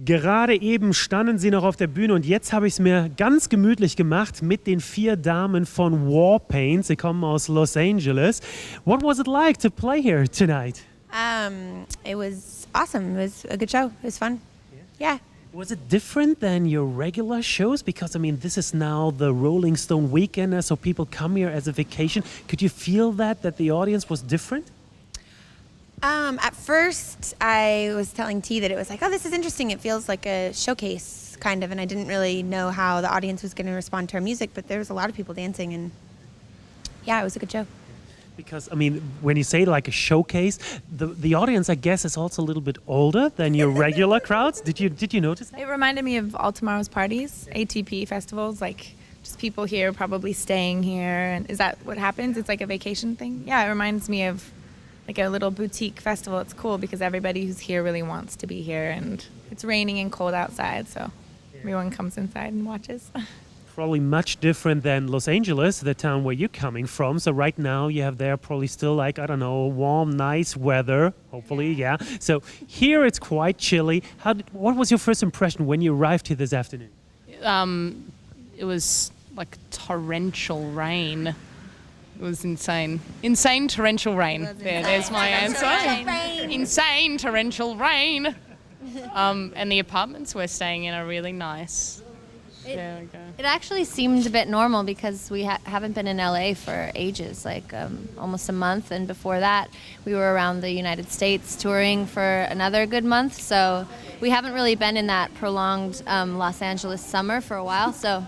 Gerade eben standen sie noch auf der Bühne und jetzt habe ich es mir ganz gemütlich gemacht mit den 4 Damen von Warpaint. Sie kommen aus Los Angeles. What was it like to play here tonight? It was awesome. It was a good show. It was fun. Yeah. Was it different than your regular shows? Because, I mean, this is now the Rolling Stone weekend, so people come here as a vacation. Could you feel that the audience was different? At first, I was telling T that it was like, oh, this is interesting. It feels like a showcase, kind of, and I didn't really know how the audience was going to respond to our music, but there was a lot of people dancing, and yeah, it was a good show. Because, I mean, when you say like a showcase, the audience, I guess, is also a little bit older than your regular crowds. Did you notice that? It reminded me of All Tomorrow's parties, ATP festivals, like just people here probably staying here. And is that what happens? It's like a vacation thing? Yeah, it reminds me of like a little boutique festival. It's cool because everybody who's here really wants to be here, and it's raining and cold outside, so everyone comes inside and watches. Probably much different than Los Angeles, the town where you're coming from. So right now you have there probably still like, I don't know, warm, nice weather, hopefully, yeah. So here it's quite chilly. What was your first impression when you arrived here this afternoon? It was like torrential rain. It was insane. Insane torrential rain. There's my answer. Insane torrential rain. And the apartments we're staying in are really nice. There we go. It actually seemed a bit normal because we haven't been in LA for ages, like almost a month. And before that, we were around the United States touring for another good month. So we haven't really been in that prolonged Los Angeles summer for a while. So,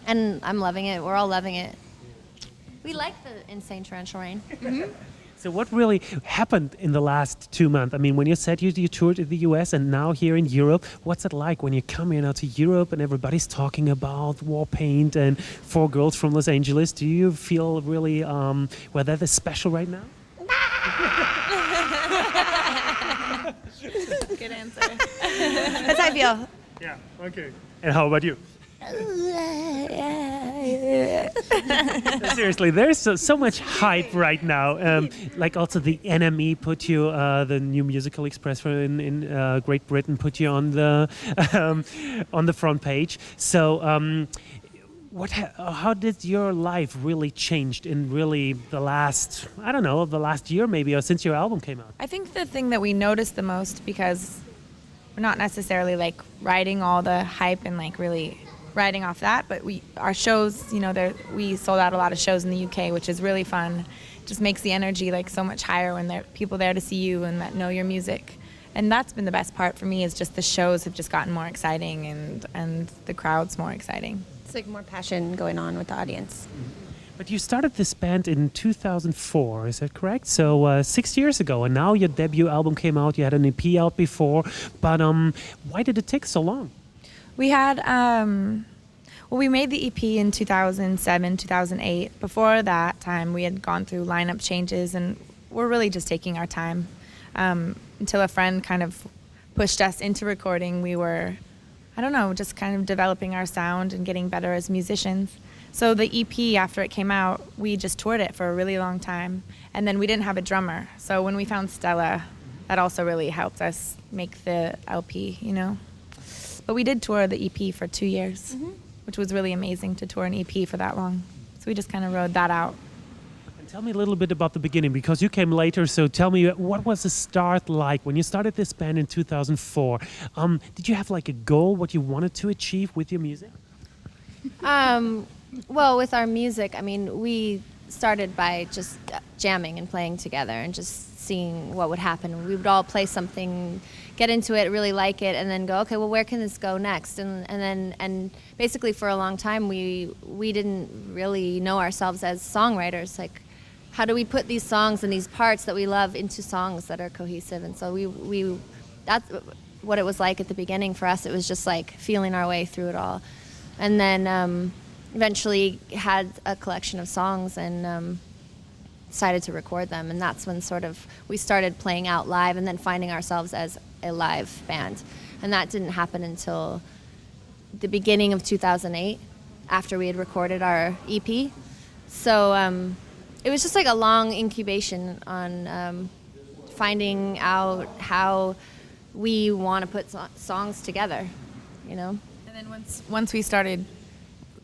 and I'm loving it. We're all loving it. We like the insane torrential rain. Mm-hmm. So what really happened in the last 2 months? I mean, when you said you toured in the US and now here in Europe, what's it like when you come here now to Europe and everybody's talking about Warpaint and 4 girls from Los Angeles? Do you feel really, well, that is special right now? Good answer. That's how I feel. Yeah, okay. And how about you? Seriously, there's so much hype right now. Like also the NME put you, the New Musical Express in Great Britain put you on the front page. So, how did your life really changed in really the last, I don't know, the last year maybe, or since your album came out? I think the thing that we noticed the most, because we're not necessarily like riding all the hype and like really riding off that, but our shows, you know, we sold out a lot of shows in the UK, which is really fun. Just makes the energy like so much higher when there are people there to see you and that know your music. And that's been the best part for me, is just the shows have just gotten more exciting and the crowd's more exciting. It's like more passion going on with the audience. But you started this band in 2004, is that correct? So 6 years ago, and now your debut album came out. You had an EP out before, but why did it take so long? We had, we made the EP in 2007, 2008. Before that time, we had gone through lineup changes, and we're really just taking our time. Until a friend kind of pushed us into recording, we were, I don't know, just kind of developing our sound and getting better as musicians. So the EP, after it came out, we just toured it for a really long time. And then we didn't have a drummer. So when we found Stella, that also really helped us make the LP, you know? But we did tour the EP for 2 years, which was really amazing to tour an EP for that long. So we just kind of rode that out. And tell me a little bit about the beginning, because you came later, so tell me, what was the start like when you started this band in 2004? Did you have like a goal, what you wanted to achieve with your music? Well, with our music, I mean, we started by just jamming and playing together and just seeing what would happen. We would all play something, get into it, really like it, and then go, okay, well, where can this go next? And basically for a long time, we didn't really know ourselves as songwriters. Like, how do we put these songs and these parts that we love into songs that are cohesive? And so we that's what it was like at the beginning for us. It was just like feeling our way through it all. And then eventually had a collection of songs and decided to record them, and that's when sort of we started playing out live and then finding ourselves as a live band. And that didn't happen until the beginning of 2008, after we had recorded our EP. So it was just like a long incubation on finding out how we want to put songs together, you know. And then once we started,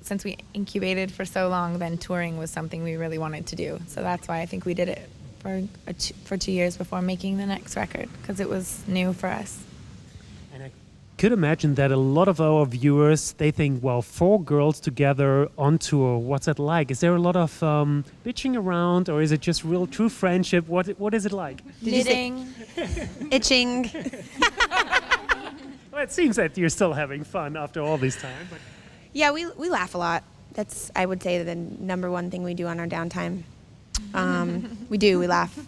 since we incubated for so long, then touring was something we really wanted to do. So that's why I think we did it for 2 years before making the next record, because it was new for us. And I could imagine that a lot of our viewers, they think, well, 4 girls together on tour, what's that like? Is there a lot of bitching around, or is it just real true friendship? What is it like? Knitting. Itching. Well, it seems that you're still having fun after all this time. But Yeah, we laugh a lot. That's, I would say, the number one thing we do on our downtime. We laugh.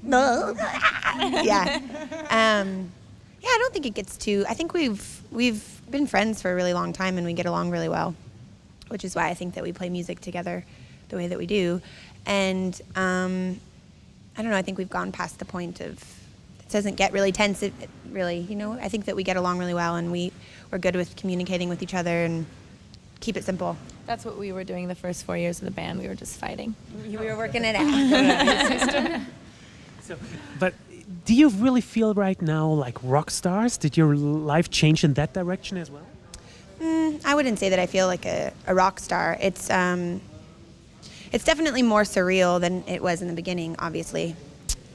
Yeah. Yeah, I don't think it gets too. I think we've been friends for a really long time, and we get along really well, which is why I think that we play music together the way that we do. And I don't know. I think we've gone past the point of it doesn't get really tense. It really, you know. I think that we get along really well, and we're good with communicating with each other and keep it simple. That's what we were doing the first 4 years of the band. We were just fighting. We were working it out. So, but do you really feel right now like rock stars? Did your life change in that direction as well? I wouldn't say that I feel like a rock star. It's definitely more surreal than it was in the beginning, obviously.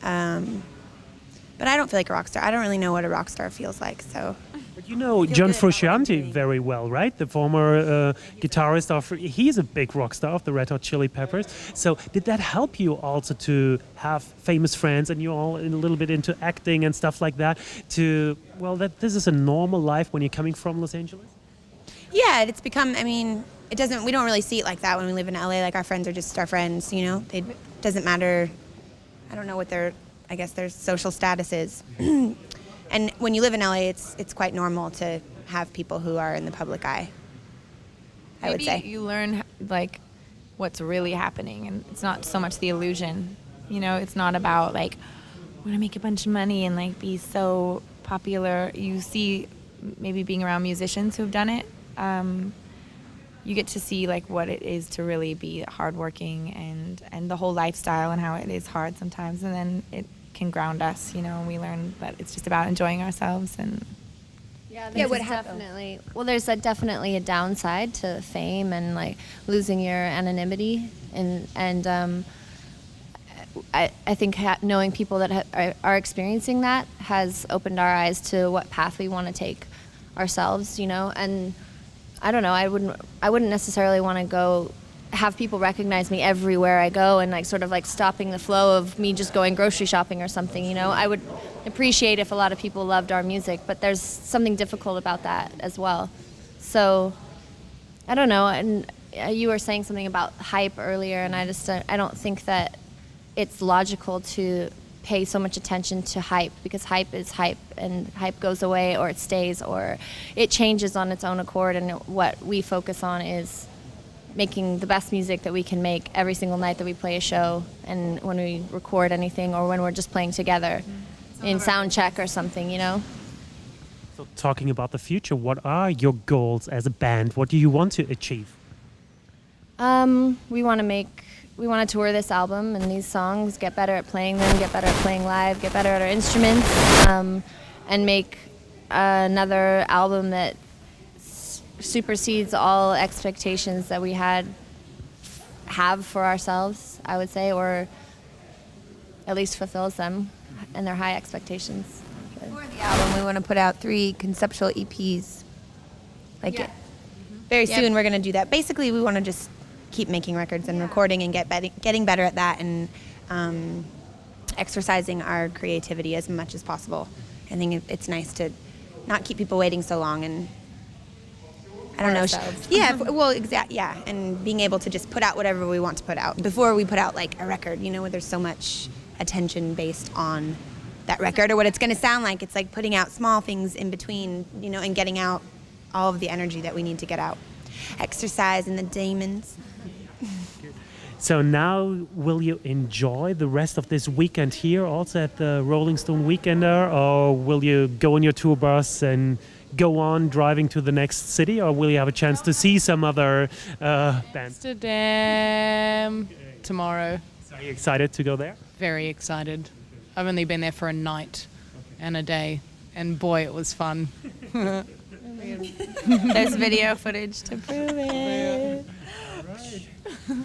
But I don't feel like a rock star. I don't really know what a rock star feels like. So. But you know feel John good about what I'm Frusciante doing. very well, right? The former guitarist of, he's a big rock star of the Red Hot Chili Peppers. So did that help you also to have famous friends, and you all a little bit into acting and stuff like that, to, well, that this is a normal life when you're coming from Los Angeles? Yeah, it's become, I mean, we don't really see it like that when we live in LA. Like, our friends are just our friends, you know? It doesn't matter, I don't know what their social status is. And when you live in LA, it's quite normal to have people who are in the public eye, I would say. Maybe you learn like what's really happening, and it's not so much the illusion. You know, it's not about like we're gonna make a bunch of money and like be so popular. You see, maybe being around musicians who've done it, you get to see like what it is to really be hardworking and the whole lifestyle and how it is hard sometimes, and then it can ground us, you know, and we learn that it's just about enjoying ourselves. And There's definitely a downside to fame and like losing your anonymity, and I think knowing people that are experiencing that has opened our eyes to what path we want to take ourselves, you know. And I don't know, I wouldn't necessarily want to go have people recognize me everywhere I go and like sort of like stopping the flow of me just going grocery shopping or something, you know. I would appreciate if a lot of people loved our music, but there's something difficult about that as well. So I don't know. And you were saying something about hype earlier, and I don't think that it's logical to pay so much attention to hype, because hype is hype, and hype goes away or it stays or it changes on its own accord. And what we focus on is making the best music that we can make every single night that we play a show, and when we record anything, or when we're just playing together in sound check or something, you know. So talking about the future, what are your goals as a band? What do you want to achieve? We want to tour this album and these songs, get better at playing them, get better at playing live, get better at our instruments, and make another album that supersedes all expectations that we have for ourselves, I would say, or at least fulfills them and their high expectations. For the album, we want to put out 3 conceptual EPs. Very soon we're going to do that. Basically, we want to just keep making records and recording and getting better at that, and exercising our creativity as much as possible. I think it's nice to not keep people waiting so long, and I don't know. Yeah, well, yeah, and being able to just put out whatever we want to put out before we put out like a record, you know, where there's so much attention based on that record or what it's going to sound like. It's like putting out small things in between, you know, and getting out all of the energy that we need to get out. Exercise in the demons. So now, will you enjoy the rest of this weekend here, also at the Rolling Stone Weekender, or will you go on your tour bus and go on driving to the next city, or will you have a chance to see some other bands? Amsterdam tomorrow. So are you excited to go there? Very excited. I've only been there for a night and a day, and boy, it was fun. There's video footage to prove it.